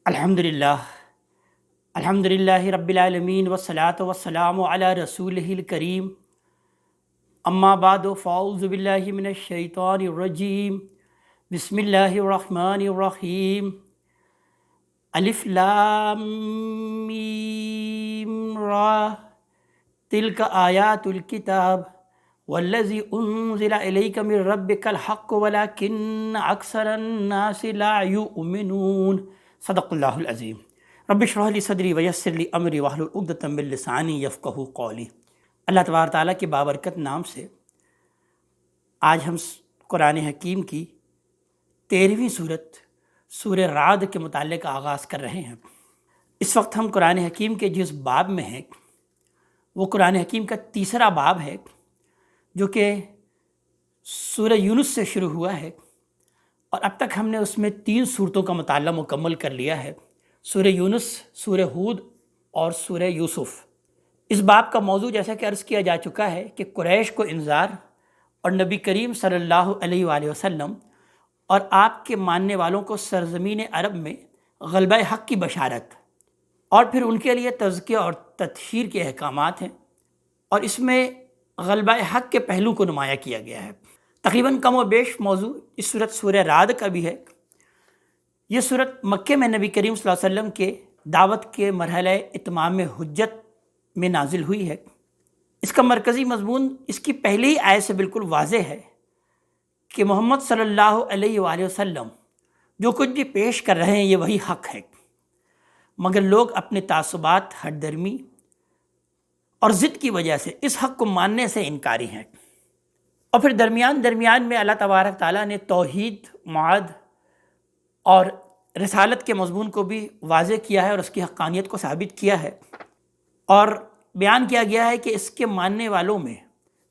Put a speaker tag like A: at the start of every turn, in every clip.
A: الحمد للہ رب العالمین والصلاة والسلام علی رسولہ الکریم اما بعد فاعوذ باللہ من الشیطان الرجیم بسم اللہ الرحمن الرحیم الف لام میم را تلک آیات الکتاب والذی انزل الیک من ربک الحق ولکن اکثر الناس لا یؤمنون صدق اللہ العظیم رب اشرح لی صدری ویسر لی امری واحلل عقدۃ من لسانی یفقہوا قولی۔ اللہ تبارک تعالیٰ کے بابرکت نام سے آج ہم قرآن حکیم کی 13ویں صورت سورہ رعد کے متعلق آغاز کر رہے ہیں۔ اس وقت ہم قرآن حکیم کے جس باب میں ہیں وہ قرآن حکیم کا تیسرا باب ہے، جو کہ سورہ یونس سے شروع ہوا ہے، اور اب تک ہم نے اس میں 3 صورتوں کا مطالعہ مکمل کر لیا ہے، سورہ یونس، سورہ ہود اور سورہ یوسف۔ اس باب کا موضوع جیسا کہ عرض کیا جا چکا ہے کہ قریش کو انذار اور نبی کریم صلی اللہ علیہ وآلہ وسلم اور آپ کے ماننے والوں کو سرزمین عرب میں غلبہ حق کی بشارت، اور پھر ان کے لیے تزکیہ اور تطہیر کے احکامات ہیں، اور اس میں غلبہ حق کے پہلو کو نمایاں کیا گیا ہے۔ تقریباً کم و بیش موضوع اس صورت سورہ رعد کا بھی ہے۔ یہ صورت مکے میں نبی کریم صلی اللہ علیہ وسلم کے دعوت کے مرحلہ اتمام حجت میں نازل ہوئی ہے۔ اس کا مرکزی مضمون اس کی پہلی ہی آیت سے بالکل واضح ہے کہ محمد صلی اللہ علیہ وآلہ وسلم جو کچھ بھی پیش کر رہے ہیں یہ وہی حق ہے، مگر لوگ اپنے تعصبات، ہٹ درمی اور ضد کی وجہ سے اس حق کو ماننے سے انکاری ہیں۔ اور پھر درمیان میں اللہ تبارک تعالیٰ نے توحید، معاد اور رسالت کے مضمون کو بھی واضح کیا ہے اور اس کی حقانیت کو ثابت کیا ہے، اور بیان کیا گیا ہے کہ اس کے ماننے والوں میں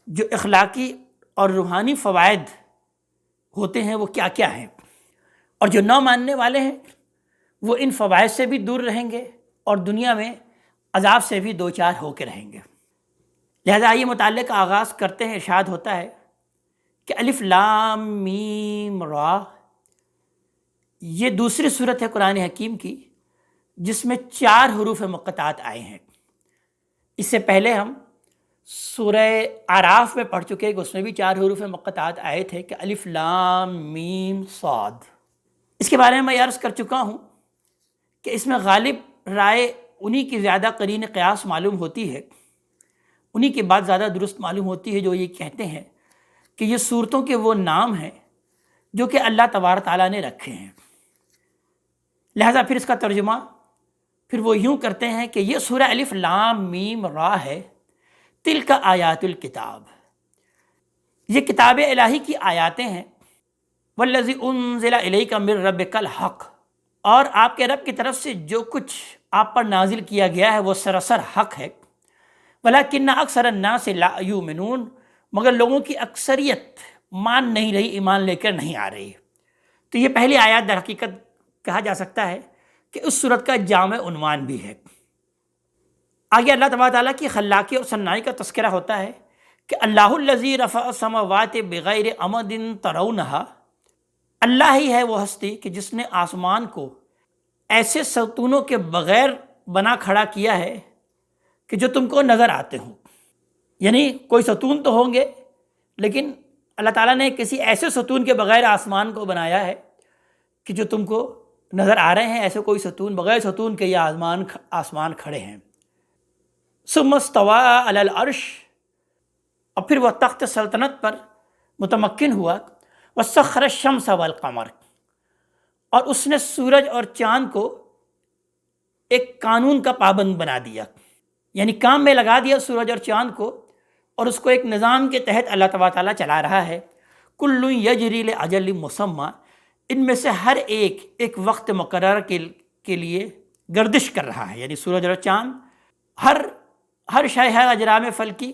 A: جو اخلاقی اور روحانی فوائد ہوتے ہیں وہ کیا کیا ہیں، اور جو نہ ماننے والے ہیں وہ ان فوائد سے بھی دور رہیں گے اور دنیا میں عذاب سے بھی دوچار ہو کے رہیں گے۔ لہذا آئیے مطالعے کا آغاز کرتے ہیں۔ ارشاد ہوتا ہے کہ الف لام میم را، یہ دوسری صورت ہے قرآن حکیم کی جس میں 4 حروف مقطعات آئے ہیں۔ اس سے پہلے ہم سورہ اعراف میں پڑھ چکے کہ اس میں بھی 4 حروف مقطعات آئے تھے کہ الف لام میم صاد۔ اس کے بارے میں میں عرض کر چکا ہوں کہ اس میں غالب رائے انہی کی زیادہ قرین قیاس معلوم ہوتی ہے، انہی کی بات زیادہ درست معلوم ہوتی ہے جو یہ کہتے ہیں کہ یہ صورتوں کے وہ نام ہیں جو کہ اللہ تبارک تعالیٰ نے رکھے ہیں۔ لہذا پھر اس کا ترجمہ پھر وہ یوں کرتے ہیں کہ یہ سورہ الف لام میم را ہے، تلک آیات الکتاب، یہ کتاب الہی کی آیاتیں ہیں، والذی انزل الیک من ربک الحق، اور آپ کے رب کی طرف سے جو کچھ آپ پر نازل کیا گیا ہے وہ سراسر حق ہے، ولکن اکثر الناس لا یؤمنون، مگر لوگوں کی اکثریت مان نہیں رہی، ایمان لے کر نہیں آ رہی۔ تو یہ پہلی آیات در حقیقت کہا جا سکتا ہے کہ اس صورت کا جامع عنوان بھی ہے۔ آگے اللہ تبارک تعالیٰ کی خلاقی اور صنائی کا تذکرہ ہوتا ہے کہ اللہ الذی رفع السماوات بغیر عمد ترونہا، اللہ ہی ہے وہ ہستی کہ جس نے آسمان کو ایسے ستونوں کے بغیر بنا کھڑا کیا ہے کہ جو تم کو نظر آتے ہوں، یعنی کوئی ستون تو ہوں گے لیکن اللہ تعالیٰ نے کسی ایسے ستون کے بغیر آسمان کو بنایا ہے کہ جو تم کو نظر آ رہے ہیں، ایسے کوئی ستون، بغیر ستون کے یہ آسمان کھڑے ہیں۔ ثم استوى علی العرش، اور پھر وہ تخت سلطنت پر متمکن ہوا، وسخر الشمس والقمر، اور اس نے سورج اور چاند کو ایک قانون کا پابند بنا دیا، یعنی کام میں لگا دیا سورج اور چاند کو، اور اس کو ایک نظام کے تحت اللہ تبارک تعالیٰ چلا رہا ہے۔ کل یجری لاجل مسمى، ان میں سے ہر ایک وقت مقرر کے لیے گردش کر رہا ہے، یعنی سورج اور چاند ہر شے ہے اجرام فلکی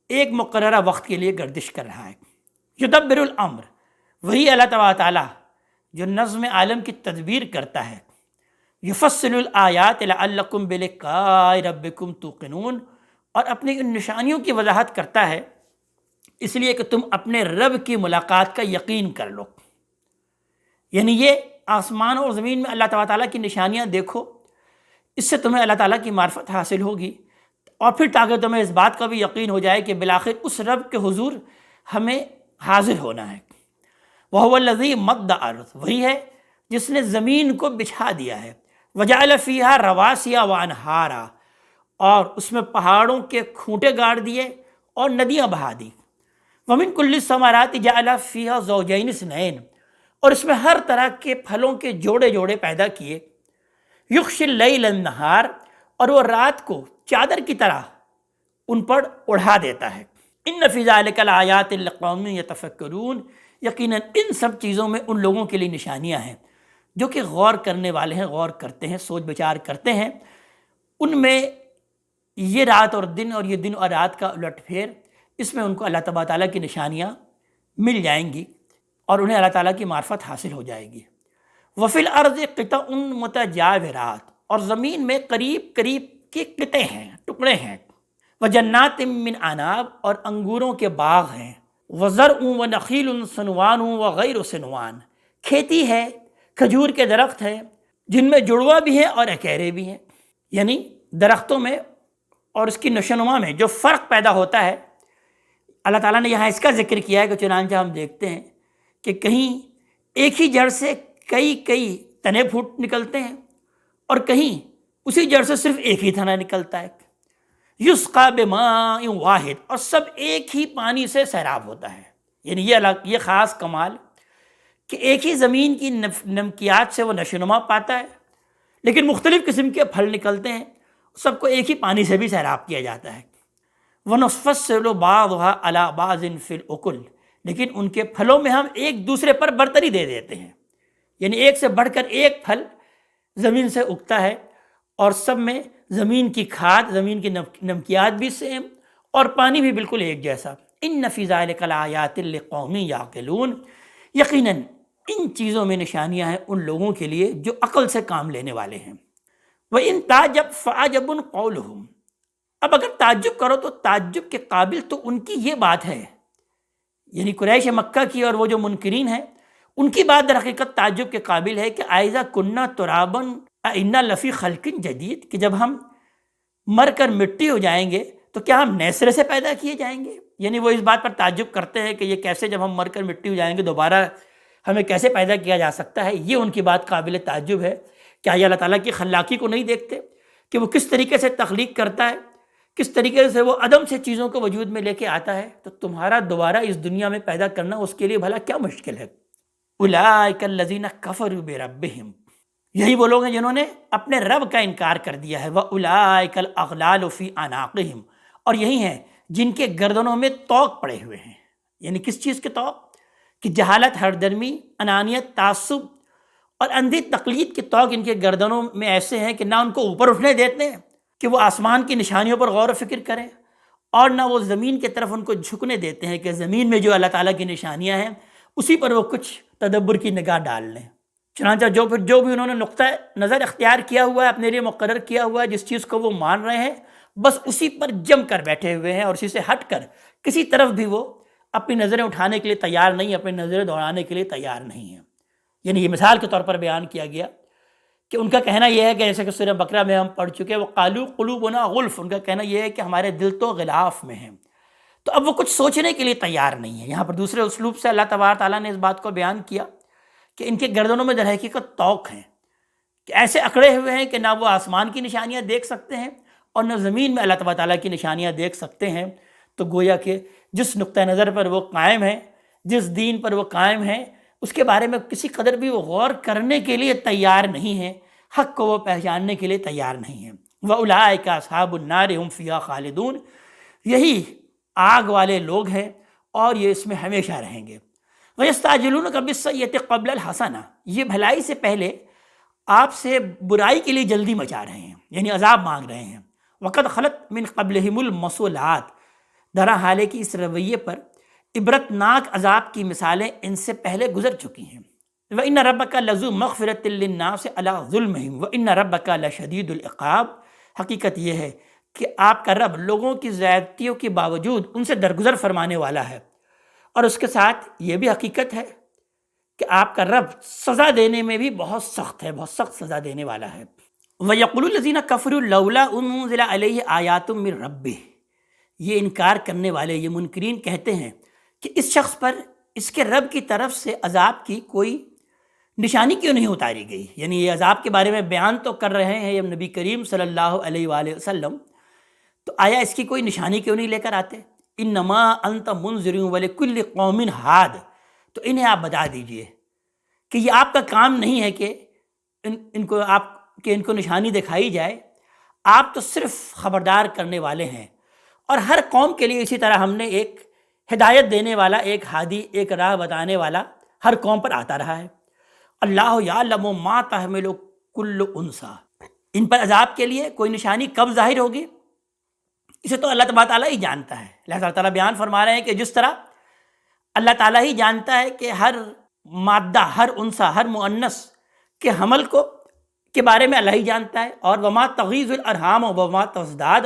A: ایک مقررہ وقت کے لیے گردش کر رہا ہے۔ یدبر الامر، وہی اللہ تبارک تعالیٰ جو نظم عالم کی تدبیر کرتا ہے۔ یفصل الآیات لعلکم بلقاء ربکم توقنون، اور اپنی ان نشانیوں کی وضاحت کرتا ہے اس لیے کہ تم اپنے رب کی ملاقات کا یقین کر لو۔ یعنی یہ آسمان اور زمین میں اللہ تعالیٰ کی نشانیاں دیکھو، اس سے تمہیں اللہ تعالیٰ کی معرفت حاصل ہوگی، اور پھر تاکہ تمہیں اس بات کا بھی یقین ہو جائے کہ بالآخر اس رب کے حضور ہمیں حاضر ہونا ہے۔ وَهُوَ الَّذِي مَدَّ الْأَرْضَ، وہی ہے جس نے زمین کو بچھا دیا ہے، وَجَعَلَ فِيهَا رَوَاسِيَ وَأَنْهَارًا، اور اس میں پہاڑوں کے کھونٹے گاڑ دیے اور ندیاں بہا دی۔ وَمِن كُلِّ الثَّمَرَاتِ جَعَلَ فِيهَا زَوْجَيْنِ اثْنَيْنِ، اور اس میں ہر طرح کے پھلوں کے جوڑے جوڑے پیدا کیے۔ يُغْشِي اللَّيْلَ النَّهَارَ، اور وہ رات کو چادر کی طرح ان پر اڑھا دیتا ہے۔ ان فی ذلک لآیات لقوم یتفکرون، یقیناً ان سب چیزوں میں ان لوگوں کے لیے نشانیاں ہیں جو کہ غور کرنے والے ہیں، غور کرتے ہیں، سوچ بچار کرتے ہیں۔ ان میں یہ رات اور دن، اور یہ دن اور رات کا الٹ پھیر، اس میں ان کو اللہ تبارک تعالیٰ کی نشانیاں مل جائیں گی اور انہیں اللہ تعالیٰ کی معرفت حاصل ہو جائے گی۔ وفی الارض قطع متجاورات، اور زمین میں قریب قریب کے قطعے ہیں، ٹکڑے ہیں۔ وجنات من عناب، اور انگوروں کے باغ ہیں۔ وزرع ونخیل صنوان وغیر صنوان، کھیتی ہے، کھجور کے درخت ہیں جن میں جڑوا بھی ہیں اور اکیرے بھی ہیں، یعنی درختوں میں اور اس کی نشوونما میں جو فرق پیدا ہوتا ہے، اللہ تعالیٰ نے یہاں اس کا ذکر کیا ہے کہ چنانچہ ہم دیکھتے ہیں کہ کہیں ایک ہی جڑ سے کئی تنے پھوٹ نکلتے ہیں، اور کہیں اسی جڑ سے صرف ایک ہی تنا نکلتا ہے۔ یسقا بماء واحد، اور سب ایک ہی پانی سے سیراب ہوتا ہے، یعنی یہ خاص کمال کہ ایک ہی زمین کی نمکیات سے وہ نشوونما پاتا ہے، لیکن مختلف قسم کے پھل نکلتے ہیں، سب کو ایک ہی پانی سے بھی سیراب کیا جاتا ہے۔ وَنُفَصِّلُ بَعْضُهَا عَلَى بَعْضٍ فِي الْأُكُلِ، لیکن ان کے پھلوں میں ہم ایک دوسرے پر برتری دے دیتے ہیں، یعنی ایک سے بڑھ کر ایک پھل زمین سے اگتا ہے، اور سب میں زمین کی کھاد، زمین کی نمکیات بھی سیم، اور پانی بھی بالکل ایک جیسا۔ ان فی ذلک لآیات لقوم یعقلون، یقیناً ان چیزوں میں نشانیاں ہیں ان لوگوں کے لیے جو عقل سے کام لینے والے ہیں۔ وَإِن تَعْجَبْ فَعَجَبٌ قَوْلُهُمْ، اب اگر تعجب کرو تو تعجب کے قابل تو ان کی یہ بات ہے، یعنی قریش مکہ کی اور وہ جو منکرین ہیں ان کی بات در حقیقت تعجب کے قابل ہے کہ آئذا کننا ترابن انا لفی خلق جدید، کہ جب ہم مر کر مٹی ہو جائیں گے تو کیا ہم نئے سرے سے پیدا کیے جائیں گے؟ یعنی وہ اس بات پر تعجب کرتے ہیں کہ یہ کیسے، جب ہم مر کر مٹی ہو جائیں گے دوبارہ ہمیں کیسے پیدا کیا جا سکتا ہے؟ یہ ان کی بات قابل تعجب ہے۔ کیا یہ اللہ تعالیٰ کی خلاقی کو نہیں دیکھتے کہ وہ کس طریقے سے تخلیق کرتا ہے، کس طریقے سے وہ عدم سے چیزوں کو وجود میں لے کے آتا ہے؟ تو تمہارا دوبارہ اس دنیا میں پیدا کرنا اس کے لیے بھلا کیا مشکل ہے؟ اولئک الذین کفروا بربہم، یہی وہ لوگ ہیں جنہوں نے اپنے رب کا انکار کر دیا ہے۔ وَأُولَٰئِكَ الْأَغْلَالُ فِي أَعْنَاقِهِمْ، اور یہی ہیں جن کے گردنوں میں طوق پڑے ہوئے ہیں، یعنی کس چیز کے طوق؟ کہ جہالت، ہردرمی، انانیت، تعصب اور اندھی تقلید کے طوق ان کے گردنوں میں ایسے ہیں کہ نہ ان کو اوپر اٹھنے دیتے ہیں کہ وہ آسمان کی نشانیوں پر غور و فکر کریں، اور نہ وہ زمین کی طرف ان کو جھکنے دیتے ہیں کہ زمین میں جو اللہ تعالیٰ کی نشانیاں ہیں اسی پر وہ کچھ تدبر کی نگاہ ڈال لیں۔ چنانچہ جو بھی انہوں نے نقطہ نظر اختیار کیا ہوا ہے، اپنے لیے مقرر کیا ہوا ہے، جس چیز کو وہ مان رہے ہیں بس اسی پر جم کر بیٹھے ہوئے ہیں، اور اسی سے ہٹ کر کسی طرف بھی وہ اپنی نظریں اٹھانے کے لیے تیار نہیں، اپنی نظریں دوڑانے کے لیے تیار نہیں ہیں۔ یعنی یہ مثال کے طور پر بیان کیا گیا کہ ان کا کہنا یہ ہے کہ جیسے کہ سورہ بقرہ میں ہم پڑھ چکے، وہ قالوا قلوبنا غلف، ان کا کہنا یہ ہے کہ ہمارے دل تو غلاف میں ہیں، تو اب وہ کچھ سوچنے کے لیے تیار نہیں ہے۔ یہاں پر دوسرے اسلوب سے اللہ تبارک تعالیٰ نے اس بات کو بیان کیا کہ ان کے گردنوں میں در حقیقت طوق ہیں، کہ ایسے اکڑے ہوئے ہیں کہ نہ وہ آسمان کی نشانیاں دیکھ سکتے ہیں اور نہ زمین میں اللہ تبارک تعالیٰ کی نشانیاں دیکھ سکتے ہیں۔ تو گویا کہ جس نقطہ نظر پر وہ قائم ہیں، جس دین پر وہ قائم ہیں، اس کے بارے میں کسی قدر بھی وہ غور کرنے کے لیے تیار نہیں ہیں، حق کو وہ پہچاننے کے لیے تیار نہیں ہیں۔ وَأُولَٰئِكَ أَصْحَابُ النَّارِ هُمْ فِيهَا خَالِدُونَ، یہی آگ والے لوگ ہیں اور یہ اس میں ہمیشہ رہیں گے۔ وَيَسْتَعْجِلُونَكَ بِالسَّيِّئَةِ قَبْلَ الْحَسَنَةِ، یہ بھلائی سے پہلے آپ سے برائی کے لیے جلدی مچا رہے ہیں، یعنی عذاب مانگ رہے ہیں۔ وَقَدْ خَلَتْ مِنْ قَبْلِهِمُ الْمَثُلَاتُ، درا حالے کی اس رویے پر عبرتناک عذاب کی مثالیں ان سے پہلے گزر چکی ہیں۔ وَإِنَّ رَبَّكَ لَذُو مَغْفِرَةٍ لِلنَّاسِ عَلَىٰ ظُلْمِهِمْ وَإِنَّ رَبَّكَ لَشَدِيدُ الْعِقَابِ، حقیقت یہ ہے کہ آپ کا رب لوگوں کی زیادتیوں کے باوجود ان سے درگزر فرمانے والا ہے، اور اس کے ساتھ یہ بھی حقیقت ہے کہ آپ کا رب سزا دینے میں بھی بہت سخت ہے، بہت سخت سزا دینے والا ہے۔ وَيَقُولُ الَّذِينَ كَفَرُوا لَوْلَا أُنزِلَ عَلَيْهِ آيَاتٌ مِّن رَّبِّهِ، یہ انکار کرنے والے، یہ منکرین کہتے ہیں کہ اس شخص پر اس کے رب کی طرف سے عذاب کی کوئی نشانی کیوں نہیں اتاری گئی، یعنی یہ عذاب کے بارے میں بیان تو کر رہے ہیں یہ نبی کریم صلی اللہ علیہ وآلہ وسلم، تو آیا اس کی کوئی نشانی کیوں نہیں لے کر آتے؟ انما انت منذر ولکل قوم ہاد، تو انہیں آپ بتا دیجئے کہ یہ آپ کا کام نہیں ہے کہ ان کو نشانی دکھائی جائے، آپ تو صرف خبردار کرنے والے ہیں، اور ہر قوم کے لیے اسی طرح ہم نے ایک ہدایت دینے والا، ایک ہادی، ایک راہ بتانے والا ہر قوم پر آتا رہا ہے۔ اللہ یعلم ما تحمل کل انثی، ان پر عذاب کے لیے کوئی نشانی کب ظاہر ہوگی اسے تو اللہ تبارک تعالیٰ ہی جانتا ہے۔ اللہ تعالیٰ بیان فرما رہے ہیں کہ جس طرح اللہ تعالیٰ ہی جانتا ہے کہ ہر مادہ، ہر انثی، ہر مؤنث کے حمل کے بارے میں اللہ ہی جانتا ہے، اور وما تغیض الارحام وما تزداد،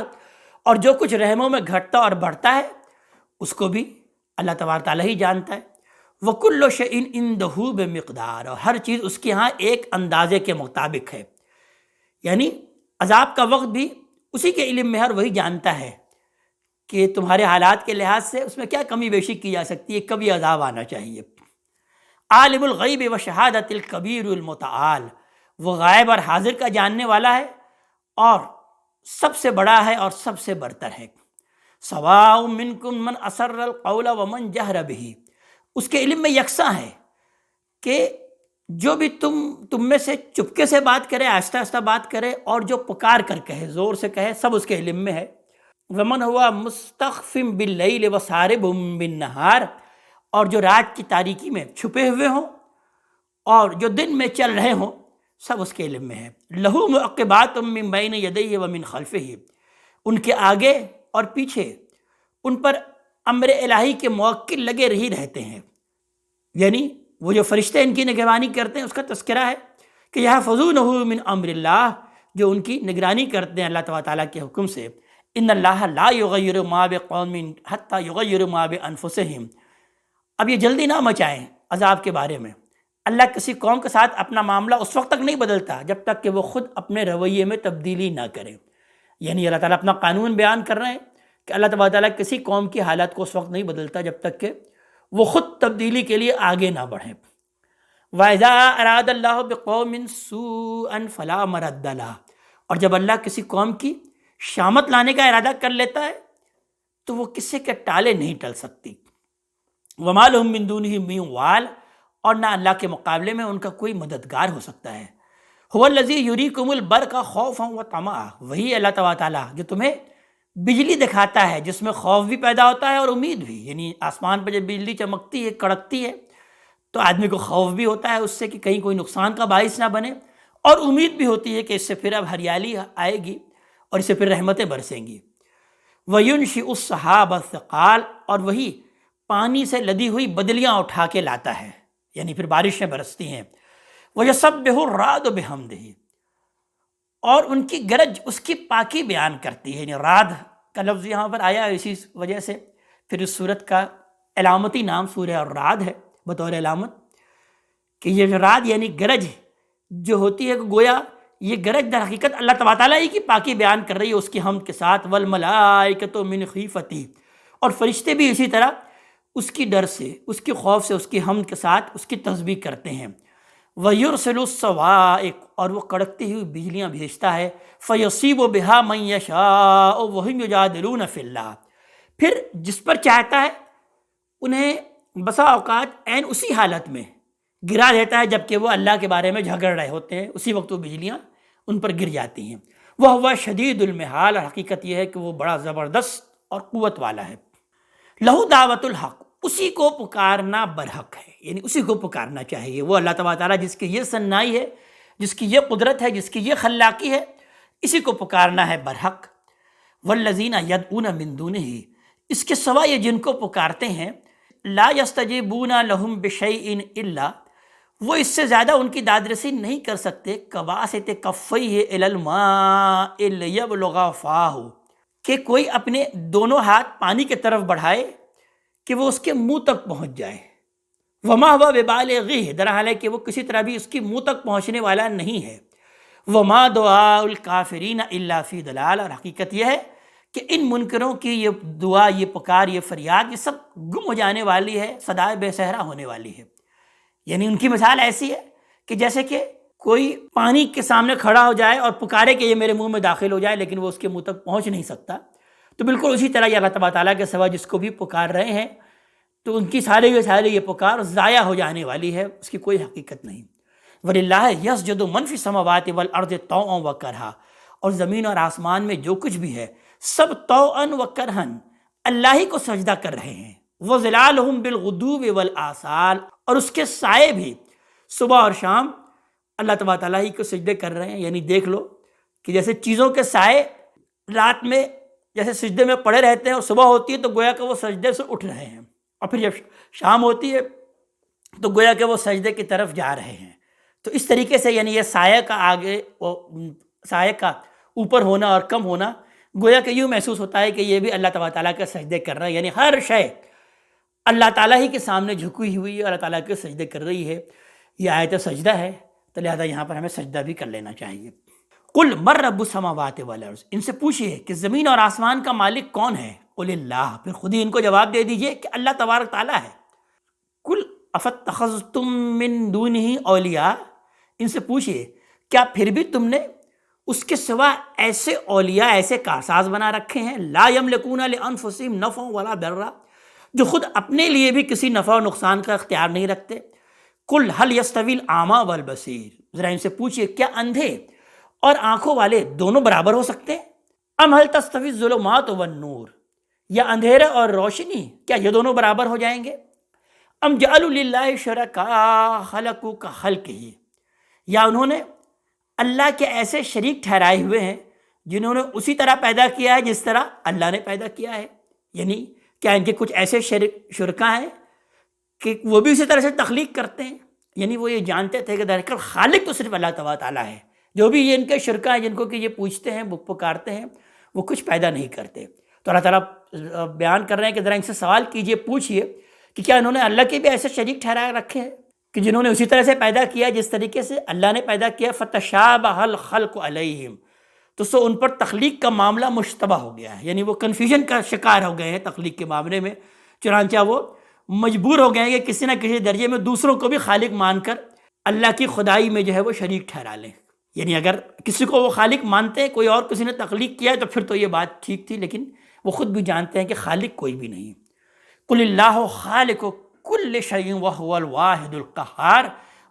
A: اور جو کچھ رحموں میں گھٹتا اور بڑھتا ہے اس کو بھی اللہ تبارک تعالیٰ ہی جانتا ہے۔ وَكُلُّ شَيْءٍ عِندَهُ بِمِقْدَارٍ، اور ہر چیز اس کے ہاں ایک اندازے کے مطابق ہے، یعنی عذاب کا وقت بھی اسی کے علم میں ہے، اور وہی جانتا ہے کہ تمہارے حالات کے لحاظ سے اس میں کیا کمی بیشی کی جا سکتی ہے، کبھی عذاب آنا چاہیے۔ عالم الغیب و شہادت الکبیر المتعال، وہ غائب اور حاضر کا جاننے والا ہے اور سب سے بڑا ہے اور سب سے برتر ہے۔ سواء منکم من اسر القول ومن جہر بہ، اس کے علم میں یکساں ہے کہ جو بھی تم میں سے چپکے سے بات کرے، آہستہ آہستہ بات کرے، اور جو پکار کر کہے، زور سے کہے، سب اس کے علم میں ہے۔ ومن ہوا مستخف باللیل وسارب بالنہار، اور جو رات کی تاریکی میں چھپے ہوئے ہوں اور جو دن میں چل رہے ہوں، سب اس کے علم میں ہے۔ لہو معقبات من بین یدیہ ومن خلفہ، ان کے آگے اور پیچھے ان پر امر الہی کے موکل لگے ہی رہتے ہیں، یعنی وہ جو فرشتے ان کی نگرانی کرتے ہیں اس کا تذکرہ ہے کہ یحفظونہ من امر اللہ، جو ان کی نگرانی کرتے ہیں اللہ تبارک تعالیٰ کے حکم سے۔ ان اللہ لا یغیر ما بقوم حتی یغیروا ما بانفسہم، اب یہ جلدی نہ مچائیں عذاب کے بارے میں، اللہ کسی قوم کے ساتھ اپنا معاملہ اس وقت تک نہیں بدلتا جب تک کہ وہ خود اپنے رویے میں تبدیلی نہ کرے، یعنی اللہ تعالیٰ اپنا قانون بیان کر رہے ہیں کہ اللہ تبارک تعالیٰ کسی قوم کی حالات کو اس وقت نہیں بدلتا جب تک کہ وہ خود تبدیلی کے لیے آگے نہ بڑھیں۔ وَإِذَا أَرَادَ اللَّهُ بِقَوْمٍ سُوءًا فَلَا مَرَدَّ لَهُ، اور جب اللہ کسی قوم کی شامت لانے کا ارادہ کر لیتا ہے تو وہ کسی کے ٹالے نہیں ٹل سکتی۔ وَمَا لَهُم مِّن دُونِهِ مِّن وَالٍ، اور نہ اللہ کے مقابلے میں ان کا کوئی مددگار ہو سکتا ہے۔ هُوَ الَّذِي يُرِيكُمُ الْبَرْقَ خَوْفًا وَطَمَعًا، وہی اللہ تبارک تعالیٰ جو تمہیں بجلی دکھاتا ہے جس میں خوف بھی پیدا ہوتا ہے اور امید بھی، یعنی آسمان پہ جب بجلی چمکتی ہے، کڑکتی ہے، تو آدمی کو خوف بھی ہوتا ہے اس سے کہ کہیں کوئی نقصان کا باعث نہ بنے، اور امید بھی ہوتی ہے کہ اس سے پھر اب ہریالی آئے گی اور اس سے پھر رحمتیں برسیں گی۔ وَيُنشِئُ السَّحَابَ الثِّقَالَ، اور وہی پانی سے لدی ہوئی بدلیاں اٹھا کے لاتا ہے، یعنی پھر بارشیں برستی ہیں۔ وَيَسَبِّحُ الرَّعْدُ بِحَمْدِهِ، اور ان کی گرج اس کی پاکی بیان کرتی ہے، یعنی رعد کا لفظ یہاں پر آیا ہے اسی وجہ سے، پھر اس سورت کا علامتی نام سورہ الرعد ہے بطور علامت، کہ یہ رعد یعنی گرج جو ہوتی ہے، گویا یہ گرج در حقیقت اللہ تبارک تعالیٰ ہی کی پاکی بیان کر رہی ہے اس کی حمد کے ساتھ۔ والملائکۃ من خیفتہ، اور فرشتے بھی اسی طرح اس کی ڈر سے، اس کی خوف سے، اس کی حمد کے ساتھ اس کی تسبیح کرتے ہیں۔ وَيُرْسِلُ الصَّوَاعِقَ، اور وہ کڑکتی ہوئی بجلیاں بھیجتا ہے۔ فَيَصِيبُ بِهَا مَن يَشَاءُ وَهُمْ يُجَادِلُونَ فِي اللَّهِ، پھر جس پر چاہتا ہے انہیں بسا اوقات عین اسی حالت میں گرا دیتا ہے جبکہ وہ اللہ کے بارے میں جھگڑ رہے ہوتے ہیں، اسی وقت وہ بجلیاں ان پر گر جاتی ہیں۔ وَهُوَ شَدِيدُ الْمِحَالِ، اور حقیقت یہ ہے کہ وہ بڑا زبردست اور قوت والا ہے۔ لہو دعوت الحق، اسی کو پکارنا برحق ہے، یعنی اسی کو پکارنا چاہیے۔ وہ اللہ تبارک تعالیٰ جس کی یہ صنائی ہے، جس کی یہ قدرت ہے، جس کی یہ خلاقی ہے، اسی کو پکارنا ہے برحق۔ والذین یدعون من دونہ، اس کے سوا یہ جن کو پکارتے ہیں، لا یستجیبون لہم بشیء الا، وہ اس سے زیادہ ان کی داد رسی نہیں کر سکتے کباسط کفیہ الی الماء لیبلغ فاہ، کہ کوئی اپنے دونوں ہاتھ پانی کی طرف بڑھائے کہ وہ اس کے منہ تک پہنچ جائے۔ وما ہوا ببالغہ، در حال ہے کہ وہ کسی طرح بھی اس کی منہ تک پہنچنے والا نہیں ہے، وما دعاء الکافرین الا فی ضلال، اور حقیقت یہ ہے کہ ان منکروں کی یہ دعا، یہ پکار، یہ فریاد، یہ سب گم ہو جانے والی ہے، صدائے بے صحرا ہونے والی ہے۔ یعنی ان کی مثال ایسی ہے کہ جیسے کہ کوئی پانی کے سامنے کھڑا ہو جائے اور پکارے کہ یہ میرے منہ میں داخل ہو جائے، لیکن وہ اس کے منہ تک پہنچ نہیں سکتا۔ تو بالکل اسی طرح یہ اللہ تبارک تعالیٰ کے سوا جس کو بھی پکار رہے ہیں تو ان کی سارے کے سارے یہ پکار ضائع ہو جانے والی ہے، اس کی کوئی حقیقت نہیں۔ وَلِلَّهِ يَسْجُدُ مَن فِي السَّمَاوَاتِ وَالْأَرْضِ طَوْعًا وَكَرْهًا، اور زمین اور آسمان میں جو کچھ بھی ہے سب طوعاً وکرہن اللہ ہی کو سجدہ کر رہے ہیں۔ وَظِلَالُهُم بِالْغُدُوِّ وَالْآصَالِ، اور اس کے سائے بھی صبح اور شام اللہ تبارک تعالیٰ ہی کو سجدے کر رہے ہیں۔ یعنی دیکھ لو کہ جیسے چیزوں کے سائے رات میں جیسے سجدے میں پڑے رہتے ہیں اور صبح ہوتی ہے تو گویا کہ وہ سجدے سے اٹھ رہے ہیں، اور پھر جب شام ہوتی ہے تو گویا کہ وہ سجدے کی طرف جا رہے ہیں۔ تو اس طریقے سے یعنی یہ سایہ کا آگے سایہ کا اوپر ہونا اور کم ہونا گویا کہ یوں محسوس ہوتا ہے کہ یہ بھی اللہ تبارک تعالیٰ کے سجدے کر رہا ہے، یعنی ہر شے اللہ تعالیٰ ہی کے سامنے جھکی ہوئی ہے اور اللہ تعالیٰ کے سجدے کر رہی ہے۔ یہ آیت سجدہ ہے، تو لہٰذا یہاں پر ہمیں سجدہ بھی کر لینا چاہیے۔ قل من رب السماوات والارض، ان سے پوچھئے کہ زمین اور آسمان کا مالک کون ہے؟ قل اللہ، پھر خود ہی ان کو جواب دے دیجئے کہ اللہ تبارک تعالیٰ ہے۔ قل افاتخذتم من دونہ اولیاء، ان سے پوچھئے کیا پھر بھی تم نے اس کے سوا ایسے اولیاء، ایسے کارساز بنا رکھے ہیں، لا یملکون لانفسہم نفعا ولا ضرا، جو خود اپنے لیے بھی کسی نفع و نقصان کا اختیار نہیں رکھتے۔ قل هل يستوی الاعمی والبصیر، ذرا ان سے پوچھئے کیا اندھے اور آنکھوں والے دونوں برابر ہو سکتے ہیں؟ ام هل تستوی الظلمات والنور، یا اندھیرا اور روشنی کیا یہ دونوں برابر ہو جائیں گے؟ ام جعلوا للہ شرکاء خلقوا کخلقہ، یا انہوں نے اللہ کے ایسے شریک ٹھہرائے ہوئے ہیں جنہوں نے اسی طرح پیدا کیا ہے جس طرح اللہ نے پیدا کیا ہے۔ یعنی کیا ان کے کچھ ایسے شرکاء ہیں کہ وہ بھی اسی طرح سے تخلیق کرتے ہیں؟ یعنی وہ یہ جانتے تھے کہ دراصل خالق تو صرف اللہ تبارک تعالیٰ ہے، جو بھی یہ ان کے شرکاء ہیں جن کو کہ یہ پوچھتے ہیں، پکارتے ہیں، وہ کچھ پیدا نہیں کرتے۔ تو اللہ تعالیٰ بیان کر رہے ہیں کہ ذرا ان سے سوال کیجئے، پوچھئے کہ کیا انہوں نے اللہ کے بھی ایسے شریک ٹھہرائے رکھے ہیں کہ جنہوں نے اسی طرح سے پیدا کیا جس طریقے سے اللہ نے پیدا کیا؟ فتشابہ الخلق علیہم، تو سو ان پر تخلیق کا معاملہ مشتبہ ہو گیا ہے، یعنی وہ کنفیوژن کا شکار ہو گئے ہیں تخلیق کے معاملے میں، چنانچہ وہ مجبور ہو گئے ہیں کہ کسی نہ کسی درجے میں دوسروں کو بھی خالق مان کر اللہ کی خدائی میں جو ہے وہ شریک ٹھہرا لیں۔ یعنی اگر کسی کو وہ خالق مانتے ہیں، کوئی اور کسی نے تخلیق کیا ہے تو پھر تو یہ بات ٹھیک تھی، لیکن وہ خود بھی جانتے ہیں کہ خالق کوئی بھی نہیں۔ قل اللہ خالق کل شیء وہو الواحد القہار،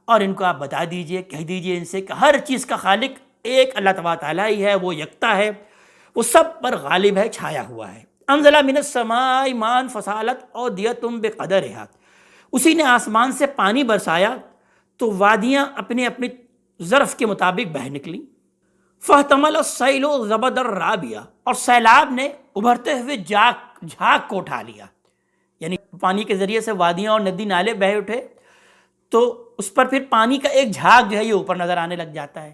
A: اور ان کو آپ بتا دیجئے، کہہ دیجئے ان سے کہ ہر چیز کا خالق ایک اللہ تبارک تعالیٰ ہی ہے، وہ یکتا ہے، وہ سب پر غالب ہے، چھایا ہوا ہے۔ انزل من السماء ماء فسالت اودیۃ بقدرھا، اسی نے آسمان سے پانی برسایا تو وادیاں اپنے اپنے ظرف کے مطابق بہہ نکلیں۔ فاحتمل السیل زبدا رابیا، اور سیلاب نے ابھرتے ہوئے جھاگ کو اٹھا لیا، یعنی پانی کے ذریعے سے وادیاں اور ندی نالے بہہ اٹھے تو اس پر پھر پانی کا ایک جھاگ جو ہے یہ اوپر نظر آنے لگ جاتا ہے۔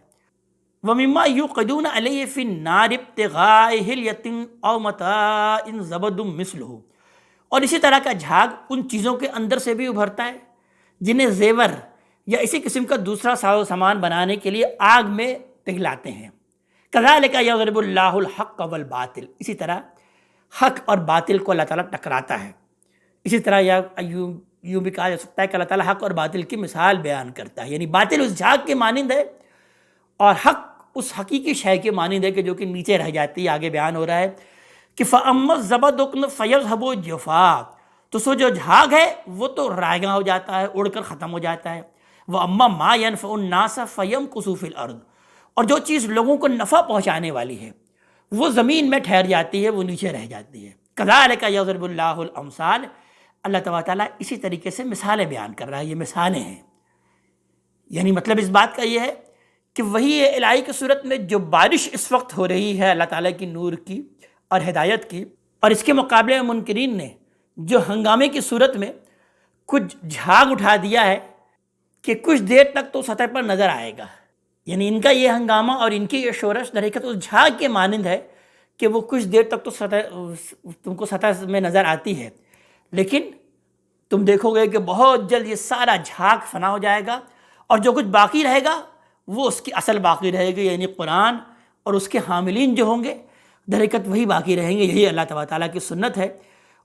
A: وَمِمَّا يُوقِدُونَ عَلَيْهِ فِي النَّارِ ابْتِغَاءِ حِلْيَةٍ أَوْ مَتَاعٍ زَبَدٌ مِثْلُهُ، اور اسی طرح کا جھاگ ان چیزوں کے اندر سے بھی ابھرتا ہے جنہیں زیور یا اسی قسم کا دوسرا ساز و سامان بنانے کے لیے آگ میں پگھلاتے ہیں۔ كَذَلِكَ يَضْرِبُ اللَّهُ الْحَقَّ وَالْبَاطِلَ، اسی طرح حق اور باطل کو اللہ تعالیٰ ٹکراتا ہے۔ اسی طرح یوں بھی کہا جا سکتا ہے کہ اللہ تعالیٰ حق اور باطل کی مثال بیان کرتا ہے، یعنی باطل اس جھاگ کے مانند ہے اور حق اس حقیقی شے کے مانند ہے کہ جو کہ نیچے رہ جاتی ہے۔ آگے بیان ہو رہا ہے کہ فَأَمَّا الزَّبَدُ فَيَذْهَبُ جُفَاءً، تو سو جو جھاگ ہے وہ تو رائگاں ہو جاتا ہے، اڑ کر ختم ہو جاتا ہے۔ وَأَمَّا مَا يَنفَعُ النَّاسَ فَيَمْكُثُ فِي الْأَرْضِ، اور جو چیز لوگوں کو نفع پہنچانے والی ہے وہ زمین میں ٹھہر جاتی ہے، وہ نیچے رہ جاتی ہے۔ كَذَلِكَ يَضْرِبُ اللَّهُ الْأَمْثَالَ، اللہ تبارک تعالیٰ اسی طریقے سے مثالیں بیان کر رہا ہے، یہ مثالیں ہیں۔ یعنی مطلب اس بات کا یہ ہے کہ وہی الہی کی صورت میں جو بارش اس وقت ہو رہی ہے اللہ تعالیٰ کی نور کی اور ہدایت کی، اور اس کے مقابلے میں منکرین نے جو ہنگامے کی صورت میں کچھ جھاگ اٹھا دیا ہے کہ کچھ دیر تک تو سطح پر نظر آئے گا، یعنی ان کا یہ ہنگامہ اور ان کی یہ شورش در حقیقت اس جھاگ کے مانند ہے کہ وہ کچھ دیر تک تو تم کو سطح میں نظر آتی ہے، لیکن تم دیکھو گے کہ بہت جلد یہ سارا جھاگ فنا ہو جائے گا، اور جو کچھ باقی رہے گا وہ اس کی اصل باقی رہے گی، یعنی قرآن اور اس کے حاملین جو ہوں گے در حقیقت وہی باقی رہیں گے۔ یہی اللہ تبارک تعالیٰ کی سنت ہے،